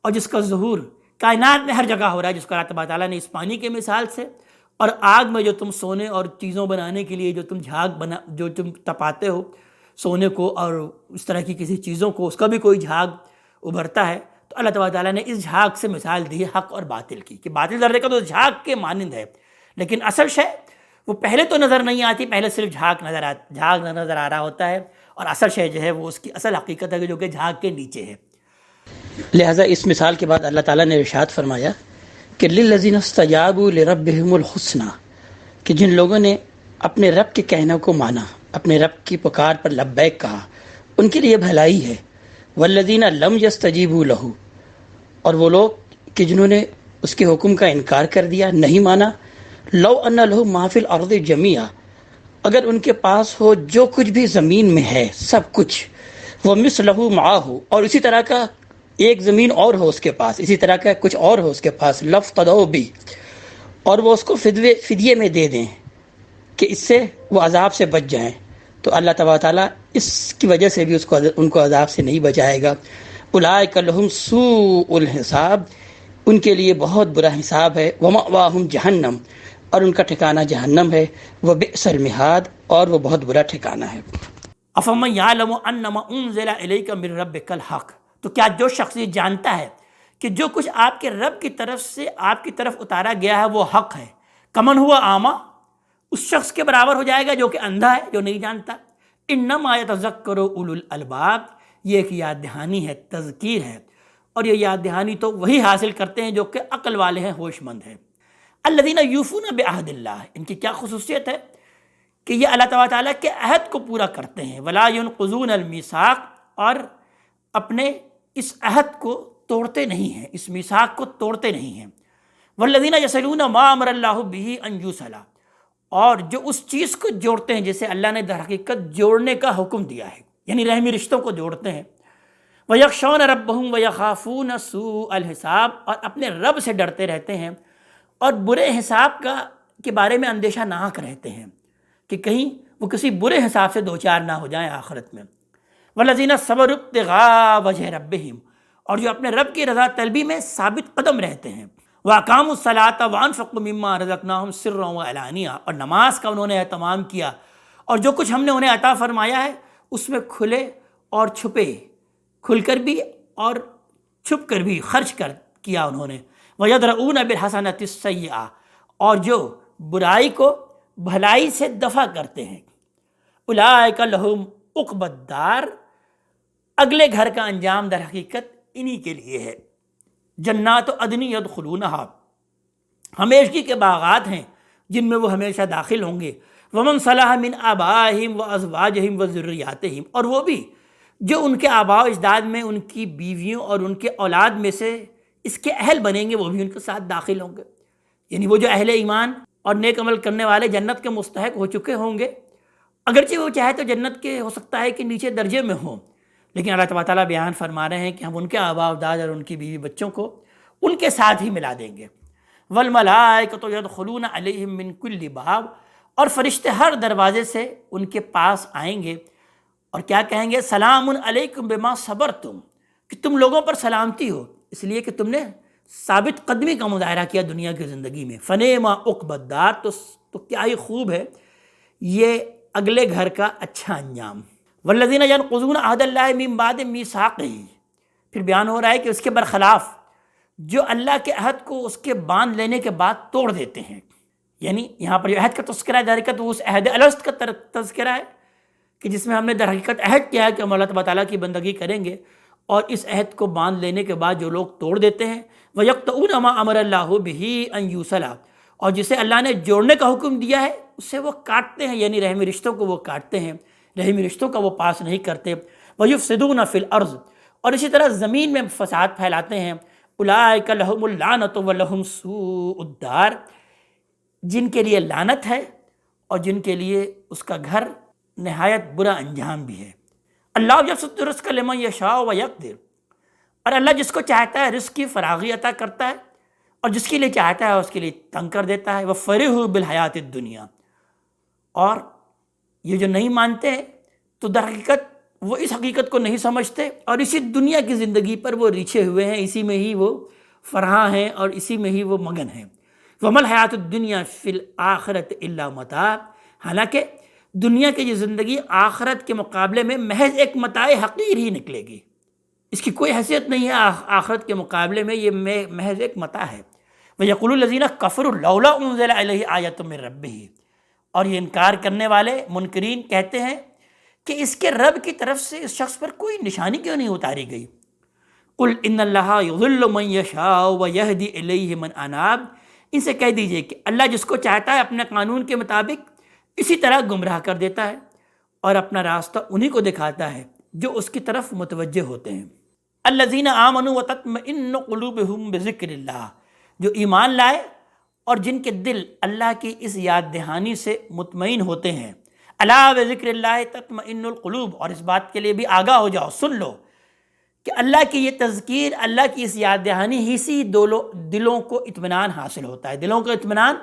A: اور جس کا ظہور کائنات میں ہر جگہ ہو رہا ہے، جس کو اللہ تبارک تعالیٰ نے اس پانی کے مثال سے اور آگ میں جو تم سونے اور چیزوں بنانے کے لیے جو تم جو تم تپاتے ہو سونے کو اور اس طرح کی کسی چیزوں کو، اس کا بھی کوئی جھاگ ابھرتا ہے، تو اللہ تبارک تعالیٰ نے اس جھاگ سے مثال دی ہے حق اور باطل کی، کہ باطل در حقیقت تو جھاگ کے مانند ہے، لیکن اصل شے وہ پہلے تو نظر نہیں آتی، پہلے صرف جھاگ نظر آ رہا ہوتا ہے، اور اصل شے جو ہے وہ اس کی اصل حقیقت ہے جو کہ جھاگ کے نیچے ہے۔ لہٰذا اس مثال کے بعد اللہ تعالیٰ نے ارشاد فرمایا کہ للذین استجابوا لربہم الحسنی، کہ جن لوگوں نے اپنے رب کے کہنے کو مانا، اپنے رب کی پکار پر لبیک کہا، ان کے لیے بھلائی ہے۔ والذین لم یستجیبوا لہ، اور وہ لوگ کہ جنہوں نے اس کے حکم کا انکار کر دیا، نہیں مانا۔ لو ان لہ ما فی الارض جمیعا، اگر ان کے پاس ہو جو کچھ بھی زمین میں ہے سب کچھ، ومثلہ معہ، اور اسی طرح کا ایک زمین اور ہو اس کے پاس، اسی طرح کا کچھ اور ہو اس کے پاس، لافتدوا بہ، اور وہ اس کو فدیے میں دے دیں کہ اس سے وہ عذاب سے بچ جائیں، تو اللہ تبارک تعالیٰ اس کی وجہ سے بھی ان کو عذاب سے نہیں بچائے گا۔ اولئک لہم سوء الحساب، ان کے لیے بہت برا حساب ہے۔ ومأواہم جہنم، اور ان کا ٹھکانہ جہنم ہے۔ وبئس المہاد، اور وہ بہت برا ٹھکانہ ہے۔ افمن یعلم انما انزل الیک من ربک الحق، تو کیا جو شخص یہ جانتا ہے کہ جو کچھ آپ کے رب کی طرف سے آپ کی طرف اتارا گیا ہے وہ حق ہے، کمن ہوا اعمیٰ، اس شخص کے برابر ہو جائے گا جو کہ اندھا ہے، جو نہیں جانتا۔ انما یتذکر اولو الالباب، یہ ایک یاد دہانی ہے، تذکیر ہے، اور یہ یاد دہانی تو وہی حاصل کرتے ہیں جو کہ عقل والے ہیں، ہوش مند ہیں۔ الذین یوفون بعہد اللہ، ان کی کیا خصوصیت ہے کہ یہ اللہ تعالیٰ کے عہد کو پورا کرتے ہیں۔ ولا ینقضون المیثاق، اور اپنے اس عہد کو توڑتے نہیں ہیں، اس میثاق کو توڑتے نہیں ہیں۔ والذین یصلون ما امر اللہ بہ ان یوصل، اور جو اس چیز کو جوڑتے ہیں جسے اللہ نے در حقیقت جوڑنے کا حکم دیا ہے، یعنی رحمی رشتوں کو جوڑتے ہیں۔ وَيَخْشَوْنَ رَبَّهُمْ وَيَخَافُونَ سُوءَ الْحِسَابِ، اور اپنے رب سے ڈرتے رہتے ہیں اور برے حساب کے بارے میں اندیشہ ناک رہتے ہیں کہ کہیں وہ کسی برے حساب سے دوچار نہ ہو جائیں آخرت میں۔ وَالَّذِينَ صَبَرُوا ابْتِغَاءَ وَجْهِ رَبِّهِمْ، اور جو اپنے رب کی رضا طلبی میں ثابت قدم رہتے ہیں۔ وَأَقَامُوا الصَّلَاةَ وَأَنفَقُوا مِمَّا رَزَقْنَاهُمْ سِرًّا وَعَلَانِيَةً، اور نماز کا انہوں نے اہتمام کیا اور جو کچھ ہم نے انہیں عطا فرمایا ہے اس میں کھلے اور چھپے، کھل کر بھی اور چھپ کر بھی خرچ کیا انہوں نے۔ وَيَدْرَؤُونَ بِالْحَسَنَةِ السَّيِّئَةِ، اور جو برائی کو بھلائی سے دفع کرتے ہیں۔ اولئک لہم عقبی الدار، اگلے گھر کا انجام در حقیقت انہی کے لیے ہے۔ جنات عدن یدخلونہا، ہمیشگی کے باغات ہیں جن میں وہ ہمیشہ داخل ہوں گے۔ ومن صلح من آبائہم وازواجہم وذریاتہم، اور وہ بھی جو ان کے آباء و اجداد میں ان کی بیویوں اور ان کے اولاد میں سے اس کے اہل بنیں گے وہ بھی ان کے ساتھ داخل ہوں گے، یعنی وہ جو اہل ایمان اور نیک عمل کرنے والے جنت کے مستحق ہو چکے ہوں گے، اگرچہ وہ چاہے تو جنت کے ہو سکتا ہے کہ نیچے درجے میں ہوں، لیکن اللہ تبارک تعالیٰ بیان فرما رہے ہیں کہ ہم ان کے آباء و اجداد اور ان کی بیوی بچوں کو ان کے ساتھ ہی ملا دیں گے۔ والملائکۃ یدخلون علیہم من کل باب، اور فرشتے ہر دروازے سے ان کے پاس آئیں گے اور کیا کہیں گے؟ سلام علیکم بما صبرتم، کہ تم لوگوں پر سلامتی ہو اس لیے کہ تم نے ثابت قدمی کا مظاہرہ کیا دنیا کی زندگی میں۔ فنعم عقبی الدار، تو کیا ہی خوب ہے یہ اگلے گھر کا اچھا انجام۔ والذین ینقضون عہد اللہ من بعد میثاقہ، پھر بیان ہو رہا ہے کہ اس کے برخلاف جو اللہ کے عہد کو اس کے باندھ لینے کے بعد توڑ دیتے ہیں، یعنی یہاں پر جو عہد کا تذکرہ ہے در حقیقت وہ اس عہد الست کا تذکرہ ہے کہ جس میں ہم نے در حقیقت عہد کیا ہے کہ ہم اللہ تبارک تعالیٰ کی بندگی کریں گے، اور اس عہد کو باندھ لینے کے بعد جو لوگ توڑ دیتے ہیں۔ وَيَقْطَعُونَ مَا أَمَرَ اللَّهُ بِهِ أَن يُوصَلَ، اور جسے اللہ نے جوڑنے کا حکم دیا ہے اسے وہ کاٹتے ہیں، یعنی رحمی رشتوں کو وہ کاٹتے ہیں، رحمی رشتوں کا وہ پاس نہیں کرتے۔ وَيُفْسِدُونَ فِي الْأَرْضِ، اور اسی طرح زمین میں فساد پھیلاتے ہیں۔ اولئک لہم اللعنۃ ولہم سوء الدار، جن کے لیے لعنت ہے اور جن کے لیے اس کا گھر نہایت برا انجام بھی ہے۔ اللہ یبسط الرزق لمن یشاء ویقدر، اور اللہ جس کو چاہتا ہے رزق کی فراغی عطا کرتا ہے اور جس کے لیے چاہتا ہے اس کے لیے تنگ کر دیتا ہے. وَفَرِحُوا بِالْحَيَاةِ الدُّنْيَا. اور یہ جو نہیں مانتے تو در حقیقت وہ اس حقیقت کو نہیں سمجھتے اور اسی دنیا کی زندگی پر وہ ریچھے ہوئے ہیں، اسی میں ہی وہ فرحاں ہیں اور اسی میں ہی وہ مگن ہیں. وَمَا الْحَيَاةُ الدُّنْيَا فِي الْآخِرَةِ إِلَّا مَتَاع. حالانکہ دنیا کی یہ زندگی آخرت کے مقابلے میں محض ایک متاع حقیر ہی نکلے گی. اس کی کوئی حیثیت نہیں ہے آخرت کے مقابلے میں، یہ محض ایک متاع ہے. وَيَقُولُ الَّذِينَ كَفَرُوا لَوْلَا أُنزِلَ عَلَيْهِ آیَةٌ مِّن رَّبِّهِ. اور یہ انکار کرنے والے منکرین کہتے ہیں کہ اس کے رب کی طرف سے اس شخص پر کوئی نشانی کیوں نہیں اتاری گئی. قُلْ إِنَّ اللَّهَ يُضِلُّ مَن يَشَاءُ وَيَهْدِي إِلَيْهِ مَنْ أَنَابَ. ان سے کہہ دیجئے کہ اللہ جس کو چاہتا ہے اپنے قانون کے مطابق اسی طرح گمراہ کر دیتا ہے اور اپنا راستہ انہی کو دکھاتا ہے جو اس کی طرف متوجہ ہوتے ہیں. الذین آمنوا وتطمئن قلوبہم بذکر اللہ. جو ایمان لائے اور جن کے دل اللہ کی اس یاد دہانی سے مطمئن ہوتے ہیں. الا بذکر اللہ تطمئن القلوب. اور اس بات کے لیے بھی آگاہ ہو جاؤ، سن لو کہ اللہ کی یہ تذکیر، اللہ کی اس یاد دہانی ہی سے دلوں کو اطمینان حاصل ہوتا ہے. دلوں کو اطمینان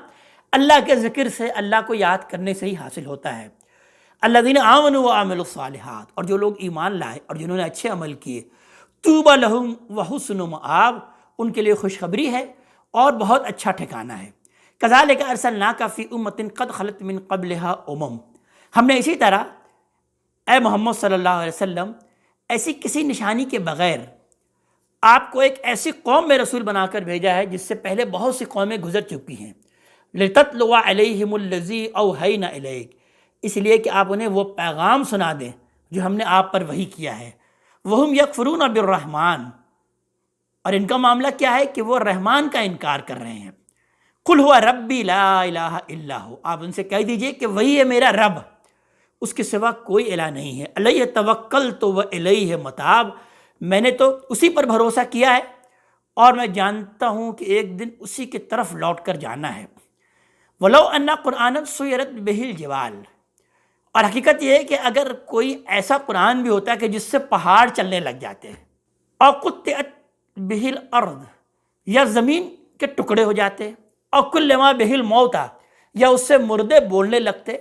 A: اللہ کے ذکر سے، اللہ کو یاد کرنے سے ہی حاصل ہوتا ہے. الذین آمنوا وعملوا الصالحات. اور جو لوگ ایمان لائے اور جنہوں نے اچھے عمل کیے. طوبی لہم وحسن مآب. ان کے لیے خوشخبری ہے اور بہت اچھا ٹھکانہ ہے. کذالک ارسلناک فی امۃ قد خلت من قبلها امم. ہم نے اسی طرح اے محمد صلی اللہ علیہ وسلم ایسی کسی نشانی کے بغیر آپ کو ایک ایسی قوم میں رسول بنا کر بھیجا ہے جس سے پہلے بہت سی قومیں گزر چکی ہیں. لِتَتْلُوَ عَلَيْهِمُ الَّذِي أَوْحَيْنَا إِلَيْكَ. اس لیے کہ آپ انہیں وہ پیغام سنا دیں جو ہم نے آپ پر وحی کیا ہے. وَهُمْ يَكْفُرُونَ بِالرَّحْمَٰنِ. اور ان کا معاملہ کیا ہے کہ وہ رحمان کا انکار کر رہے ہیں. قُلْ هُوَ رَبِّي لَا إِلَٰهَ إِلَّا هُوَ. آپ ان سے کہہ دیجئے کہ وہی ہے میرا رب، اس کے سوا کوئی الہ نہیں ہے. علیہ توکلت وإلیہ متاب. میں نے تو اسی پر بھروسہ کیا ہے اور میں جانتا ہوں کہ ایک دن اسی کی طرف لوٹ کر جانا ہے. وَلَوْ أَنَّ قُرْآنًا سُيِّرَتْ بِهِ الْجِبَالُ. اور حقیقت یہ ہے کہ اگر کوئی ایسا قرآن بھی ہوتا ہے کہ جس سے پہاڑ چلنے لگ جاتے ہیں، اور قُطِّعَتْ بِهِ الْأَرْضُ. یا زمین کے ٹکڑے ہو جاتے، اور كُلَّمَا بِهِ الْمَوْتَى. یا اس سے مردے بولنے لگتے.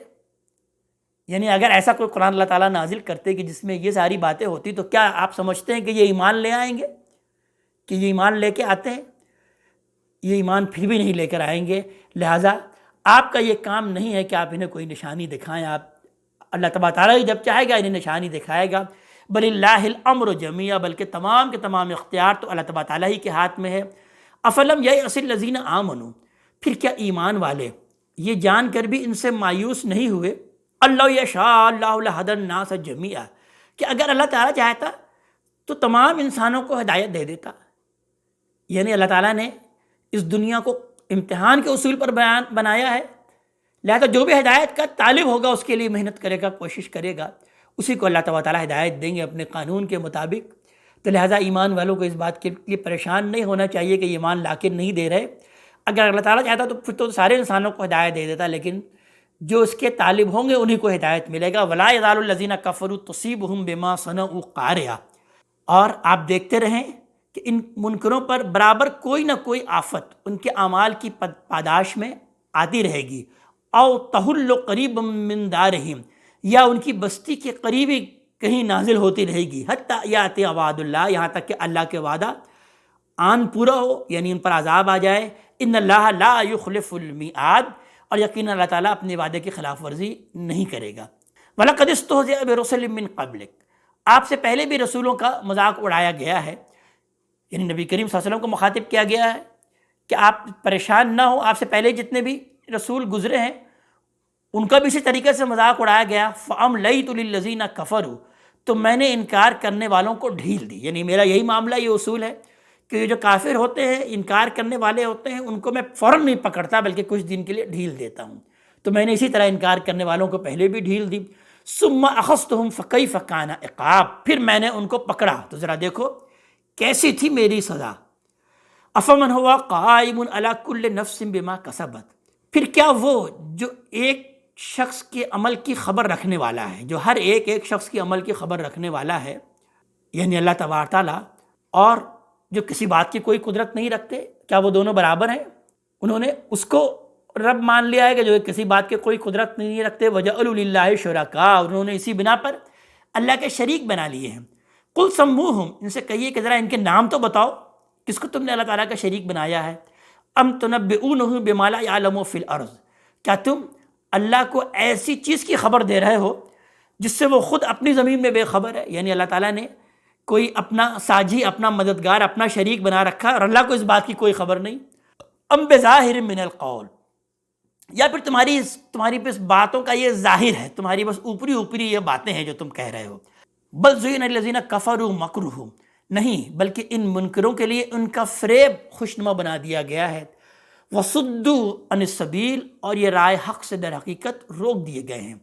A: یعنی اگر ایسا کوئی قرآن اللہ تعالیٰ نازل کرتے کہ جس میں یہ ساری باتیں ہوتی تو کیا آپ سمجھتے ہیں کہ یہ ایمان لے آئیں گے؟ کہ یہ ایمان لے کے آتے ہیں؟ یہ ایمان پھر بھی نہیں لے کر آئیں گے. لہٰذا آپ کا یہ کام نہیں ہے کہ آپ انہیں کوئی نشانی دکھائیں. آپ اللہ تبارک تعالیٰ جب چاہے گا انہیں نشانی دکھائے گا. بل اللہ الامر جمیعا. بلکہ تمام کے تمام اختیار تو اللہ تبارک تعالیٰ ہی کے ہاتھ میں ہے. افلم یئس الذین آمنوا. پھر کیا ایمان والے یہ جان کر بھی ان سے مایوس نہیں ہوئے؟ اللہ یشاء اللہ لہدی الناس جمیعا. کہ اگر اللہ تعالیٰ چاہتا تو تمام انسانوں کو ہدایت دے دیتا. یعنی اللہ تعالیٰ نے اس دنیا کو امتحان کے اصول پر بنایا ہے، لہذا جو بھی ہدایت کا طالب ہوگا اس کے لیے محنت کرے گا، کوشش کرے گا، اسی کو اللہ تعالیٰ ہدایت دیں گے اپنے قانون کے مطابق. تو لہٰذا ایمان والوں کو اس بات کے لیے پریشان نہیں ہونا چاہیے کہ ایمان لا کے نہیں دے رہے. اگر اللہ تعالیٰ چاہتا تو پھر تو سارے انسانوں کو ہدایت دے دیتا، لیکن جو اس کے طالب ہوں گے انہی کو ہدایت ملے گا. وَلَا يَزَالُ الَّذِينَ كَفَرُوا تُصِيبُهُم بِمَا صَنَعُوا قَارِعَةٌ. اور آپ دیکھتے رہیں کہ ان منکروں پر برابر کوئی نہ کوئی آفت ان کے اعمال کی پاداش میں آتی رہے گی. او تحل قریب من دارہم. یا ان کی بستی کے قریبی کہیں نازل ہوتی رہے گی. حتیٰ یاتی وعد اللہ. یہاں تک کہ اللہ کے وعدہ آن پورا ہو، یعنی ان پر عذاب آ جائے. ان اللہ لا یخلف المیعاد. اور یقیناً اللہ تعالیٰ اپنے وعدے کی خلاف ورزی نہیں کرے گا. وَلَقَدِ اسْتُهْزِئَ بِرُسُلٍ مِّن قَبْلِكَ. آپ سے پہلے بھی رسولوں کا مذاق اڑایا گیا ہے. یعنی نبی کریم صلی اللہ علیہ وسلم کو مخاطب کیا گیا ہے کہ آپ پریشان نہ ہوں. آپ سے پہلے جتنے بھی رسول گزرے ہیں ان کا بھی اسی طریقے سے مذاق اڑایا گیا. فَأَمْلَيْتُ لِلَّذِينَ كَفَرُوا. تو میں نے انکار کرنے والوں کو ڈھیل دی. یعنی میرا یہی معاملہ، یہ اصول ہے کہ یہ جو کافر ہوتے ہیں، انکار کرنے والے ہوتے ہیں، ان کو میں فوراً نہیں پکڑتا بلکہ کچھ دن کے لیے ڈھیل دیتا ہوں. تو میں نے اسی طرح انکار کرنے والوں کو پہلے بھی ڈھیل دی. ثم اخذتهم فكيف كان عقاب. پھر میں نے ان کو پکڑا تو ذرا دیکھو کیسی تھی میری سزا. افمن هو قائم على كل نفس بما كسبت. پھر کیا وہ جو ایک شخص کے عمل کی خبر رکھنے والا ہے، جو ہر ایک شخص کی عمل کی خبر رکھنے والا ہے، یعنی اللہ تبارک تعالیٰ، اور جو کسی بات کی کوئی قدرت نہیں رکھتے، کیا وہ دونوں برابر ہیں؟ انہوں نے اس کو رب مان لیا ہے کہ جو کسی بات کے کوئی قدرت نہیں رکھتے، وَجَعَلُوا لِلَّهِ شُرَكَاءَ، انہوں نے اسی بنا پر اللہ کے شریک بنا لیے ہیں۔ قُلْ سَمُّوهُمْ، ان سے کہیے کہ ذرا ان کے نام تو بتاؤ، کس کو تم نے اللہ تعالیٰ کا شریک بنایا ہے؟ أَمْ تُنَبِّئُونَهُ بِمَا لَا يَعْلَمُ فِي الْأَرْضِ، کیا تم اللہ کو ایسی چیز کی خبر دے رہے ہو جس سے وہ خود اپنی زمین میں بے خبر ہے؟ یعنی اللہ تعالیٰ نے کوئی اپنا ساجی، اپنا مددگار، اپنا شریک بنا رکھا اور اللہ کو اس بات کی کوئی خبر نہیں۔ ام بظاہر من القول، یا پھر تمہاری بس باتوں کا یہ ظاہر ہے، تمہاری بس اوپری اوپری یہ باتیں ہیں جو تم کہہ رہے ہو۔ بل زین الذین کفروا مکرہم، نہیں بلکہ ان منکروں کے لیے ان کا فریب خوشنما بنا دیا گیا ہے۔ وصدوا عن السبیل، اور یہ رائے حق سے در حقیقت روک دیے گئے ہیں۔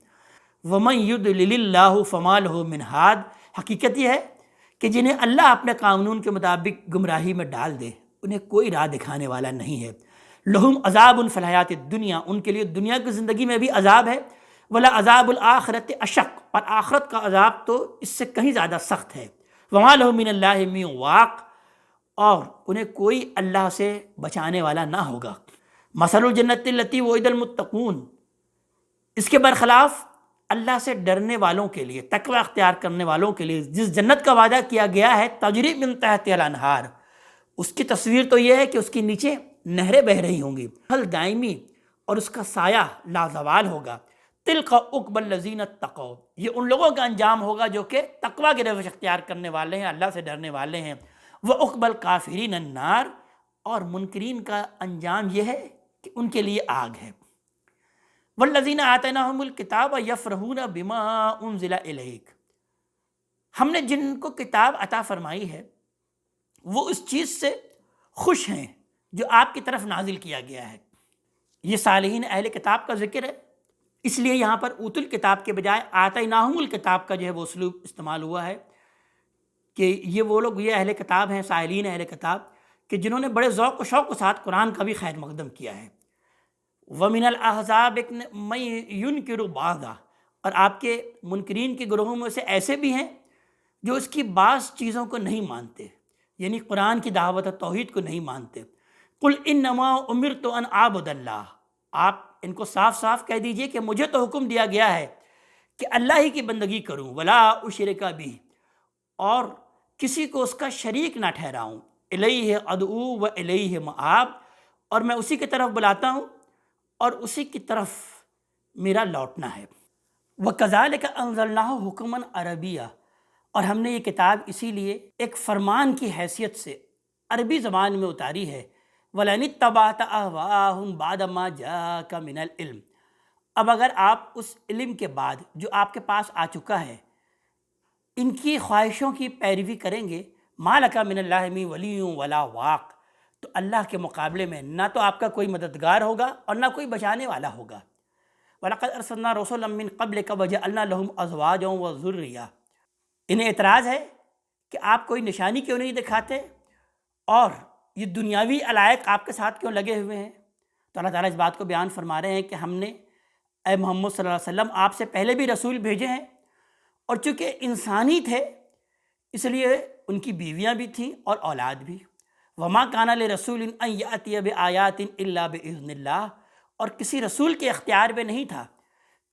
A: ومن یضلل اللہ فما لہ من ہاد، حقیقت یہ ہے کہ جنہیں اللہ اپنے قانون کے مطابق گمراہی میں ڈال دے انہیں کوئی راہ دکھانے والا نہیں ہے۔ لہم عذاب فی الحیات الدنیا، ان کے لیے دنیا کی زندگی میں بھی عذاب ہے، ولا عذاب الآخرت اشق، اور آخرت کا عذاب تو اس سے کہیں زیادہ سخت ہے۔ وما لہ من اللہ من واق، اور انہیں کوئی اللہ سے بچانے والا نہ ہوگا۔ مثل الجنت التی وعد المتقون، اس کے برخلاف اللہ سے ڈرنے والوں کے لیے، تقوی اختیار کرنے والوں کے لیے جس جنت کا وعدہ کیا گیا ہے، تجری من تحتہا الانہار، اس کی تصویر تو یہ ہے کہ اس کے نیچے نہریں بہہ رہی ہوں گی، پھل دائمی، اور اس کا سایہ لازوال ہوگا۔ تلک عقبی الذین اتقوا، یہ ان لوگوں کا انجام ہوگا جو کہ تقوی کی روش اختیار کرنے والے ہیں، اللہ سے ڈرنے والے ہیں۔ وعقبی الکافرین النار، اور منکرین کا انجام یہ ہے کہ ان کے لیے آگ ہے۔ والذین آتیناہم الکتاب یفرحون بما انزل الیک، ہم نے جن کو کتاب عطا فرمائی ہے وہ اس چیز سے خوش ہیں جو آپ کی طرف نازل کیا گیا ہے۔ یہ صالحین اہل کتاب کا ذکر ہے، اس لیے یہاں پر اوت الکتاب کے بجائے آتیناہم الکتاب کا جو ہے وہ اسلوب استعمال ہوا ہے کہ یہ وہ لوگ، یہ اہل کتاب ہیں، صالحین اہل کتاب، کہ جنہوں نے بڑے ذوق و شوق کے ساتھ قرآن کا بھی خیر مقدم کیا ہے۔ وَمِنَ الْأَحْزَابِ مَن يُنْكِرُ بَعْضَهَا، اور آپ کے منکرین کے گروہوں میں سے ایسے بھی ہیں جو اس کی بعض چیزوں کو نہیں مانتے، یعنی قرآن کی دعوت توحید کو نہیں مانتے۔ قُلْ إِنَّمَا أُمِرْتُ أَنْ أَعْبُدَ اللَّهَ، آپ ان کو صاف صاف کہہ دیجئے کہ مجھے تو حکم دیا گیا ہے کہ اللہ ہی کی بندگی کروں، وَلَا أُشْرِكَ بِهِ، اور کسی کو اس کا شریک نہ ٹھہراؤں۔ إِلَيْهِ أَدْعُو وَإِلَيْهِ مَآبِ، اور میں اسی کی طرف بلاتا ہوں اور اسی کی طرف میرا لوٹنا ہے۔ وَكَذَلِكَ أَنزَلْنَاهُ حُكْمًا عَرَبِيًّا، اور ہم نے یہ کتاب اسی لیے ایک فرمان کی حیثیت سے عربی زبان میں اتاری ہے۔ وَلَئِنِ اتَّبَعْتَ أَهْوَاءَهُمْ بَعْدَ مَا جَاءَكَ مِنَ الْعِلْمِ، اب اگر آپ اس علم کے بعد جو آپ کے پاس آ چکا ہے ان کی خواہشوں کی پیروی کریں گے، مَا لَكَ مِنَ اللَّهِ مِن وَلِيٍّ وَلَا وَاقٍ، تو اللہ کے مقابلے میں نہ تو آپ کا کوئی مددگار ہوگا اور نہ کوئی بچانے والا ہوگا۔ وَلَقَدْ أَرْسَلْنَا رُسُلًا مِّن قَبْلِكَ وَجَعَلْنَا لَهُمْ أَزْوَاجًا وَذُرِّيَّةً، انہیں اعتراض ہے کہ آپ کوئی نشانی کیوں نہیں دکھاتے اور یہ دنیاوی علائق آپ کے ساتھ کیوں لگے ہوئے ہیں؟ تو اللہ تعالیٰ اس بات کو بیان فرما رہے ہیں کہ ہم نے اے محمد صلی اللہ علیہ وسلم آپ سے پہلے بھی رسول بھیجے ہیں، اور چونکہ انسانی تھے اس لیے ان کی بیویاں بھی تھیں اور اولاد بھی۔ وما کان لرسول ان یاتی بآیات الا باذن اللہ، اور کسی رسول کے اختیار میں نہیں تھا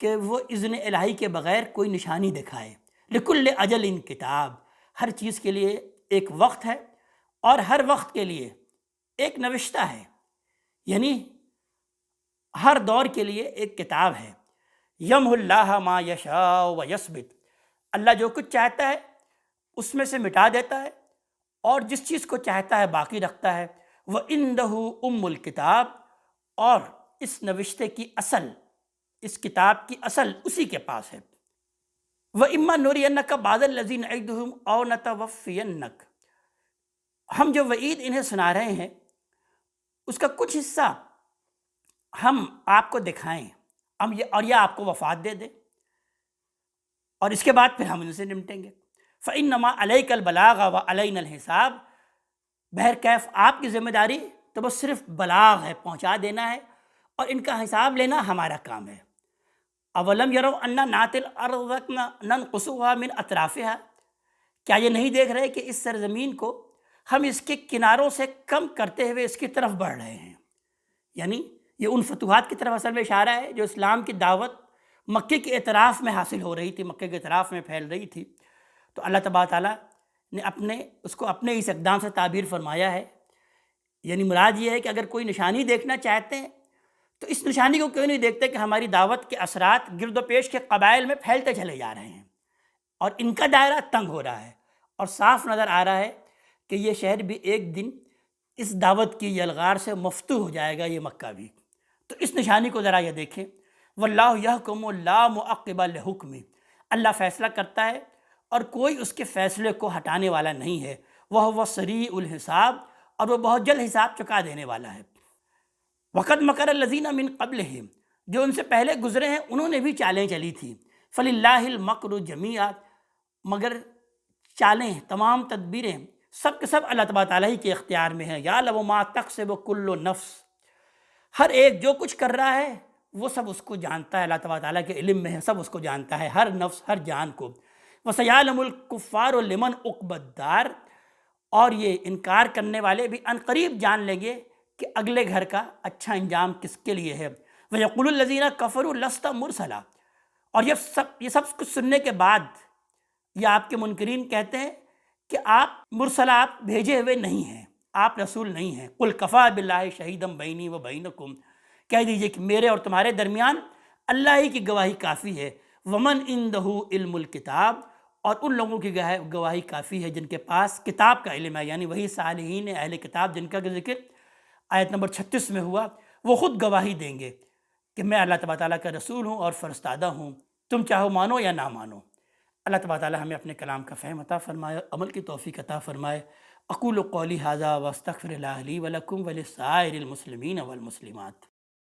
A: کہ وہ اذن الہی کے بغیر کوئی نشانی دکھائے۔ لکل اجل کتاب، ہر چیز کے لیے ایک وقت ہے اور ہر وقت کے لیے ایک نوشتہ ہے، یعنی ہر دور کے لیے ایک کتاب ہے۔ یمحو اللہ ما یشاء ویثبت، اللہ جو کچھ چاہتا ہے اس میں سے مٹا دیتا ہے اور جس چیز کو چاہتا ہے باقی رکھتا ہے۔ وَإِنْدَهُ أُمُّ الْكِتَابِ، اور اس نوشتے کی اصل، اس کتاب کی اصل اسی کے پاس ہے۔ وَإِمَّا نُرِيَنَّكَ بَعْضَ الَّذِي نَعِدُهُمْ أَوْ نَتَوَفِّيَنَّكَ، ہم جو وعید انہیں سنا رہے ہیں اس کا کچھ حصہ ہم آپ کو دکھائیں اور یا آپ کو وفات دے دیں، اور اس کے بعد پھر ہم ان سے نمٹیں گے۔ فَإِنَّمَا عَلَيْكَ الْبَلَاغَ وَعَلَيْنَا الْحِسَابَ، بہرکیف آپ کی ذمہ داری تو بس صرف بلاغ ہے، پہنچا دینا ہے، اور ان کا حساب لینا ہمارا کام ہے۔ اولم یروا انا ناتی الارض ننقصها من اطرافها، کیا یہ نہیں دیکھ رہے کہ اس سرزمین کو ہم اس کے کناروں سے کم کرتے ہوئے اس کی طرف بڑھ رہے ہیں۔ یعنی یہ ان فتوحات کی طرف اصل میں اشارہ ہے جو اسلام کی دعوت مکے کے اعتراف میں حاصل ہو رہی تھی، مکے کے اعتراف میں پھیل رہی تھی۔ تو اللہ تبارک تعالیٰ نے اس کو اپنے اس اقدام سے تعبیر فرمایا ہے۔ یعنی مراد یہ ہے کہ اگر کوئی نشانی دیکھنا چاہتے ہیں تو اس نشانی کو کیوں نہیں دیکھتے کہ ہماری دعوت کے اثرات گرد و پیش کے قبائل میں پھیلتے چلے جا رہے ہیں اور ان کا دائرہ تنگ ہو رہا ہے، اور صاف نظر آ رہا ہے کہ یہ شہر بھی ایک دن اس دعوت کی یلغار سے مفتوح ہو جائے گا، یہ مکہ بھی۔ تو اس نشانی کو ذرا یہ دیکھیں، واللہ یحکم لا معقب لحکمہ، اللہ فیصلہ کرتا ہے اور کوئی اس کے فیصلے کو ہٹانے والا نہیں ہے، وہ سریع الحساب، اور وہ بہت جلد حساب چکا دینے والا ہے۔ وقد مکر الذین من قبلہم، جو ان سے پہلے گزرے ہیں انہوں نے بھی چالیں چلی تھیں۔ فللہ المکر جمیعا، مگر چالیں، تمام تدبیریں سب کے سب اللہ تبارک تعالیٰ ہی کے اختیار میں ہیں۔ یعلم ما تکسب کل نفس، ہر ایک جو کچھ کر رہا ہے وہ سب اس کو جانتا ہے، اللہ تبارک تعالیٰ کے علم میں ہے، سب اس کو جانتا ہے، ہر نفس، ہر جان کو۔ وَسَيَعْلَمُ الْكُفَّارُ لِمَنْ عُقْبَى الدَّارِ، اور یہ انکار کرنے والے بھی عنقریب جان لیں گے کہ اگلے گھر کا اچھا انجام کس کے لیے ہے۔ وَيَقُولُ الَّذِينَ كَفَرُوا لَسْتَ مُرْسَلًا، اور یہ سب کچھ سننے کے بعد یہ آپ کے منکرین کہتے ہیں کہ آپ مرسل، آپ بھیجے ہوئے نہیں ہیں، آپ رسول نہیں ہیں۔ قُلْ كَفَىٰ بِاللَّهِ شَهِيدًا بَيْنِي وَبَيْنَكُمْ، کہہ دیجئے کہ میرے اور تمہارے درمیان اللہ ہی کی گواہی کافی ہے۔ وَمَنْ عِنْدَهُ عِلْمُ الْكِتَابِ، اور ان لوگوں کی گواہی کافی ہے جن کے پاس کتاب کا علم ہے، یعنی وہی صالحین اہل کتاب جن کا ذکر آیت نمبر 36 میں ہوا، وہ خود گواہی دیں گے کہ میں اللہ تبارک تعالیٰ کا رسول ہوں اور فرستادہ ہوں، تم چاہو مانو یا نہ مانو۔ اللہ تبارک تعالیٰ ہمیں اپنے کلام کا فہم عطا فرمائے، عمل کی توفیق عطا فرمائے۔ اقول قولی ھذا واستغفر اللہ لی ولکم ولسائر المسلمین والمسلمات۔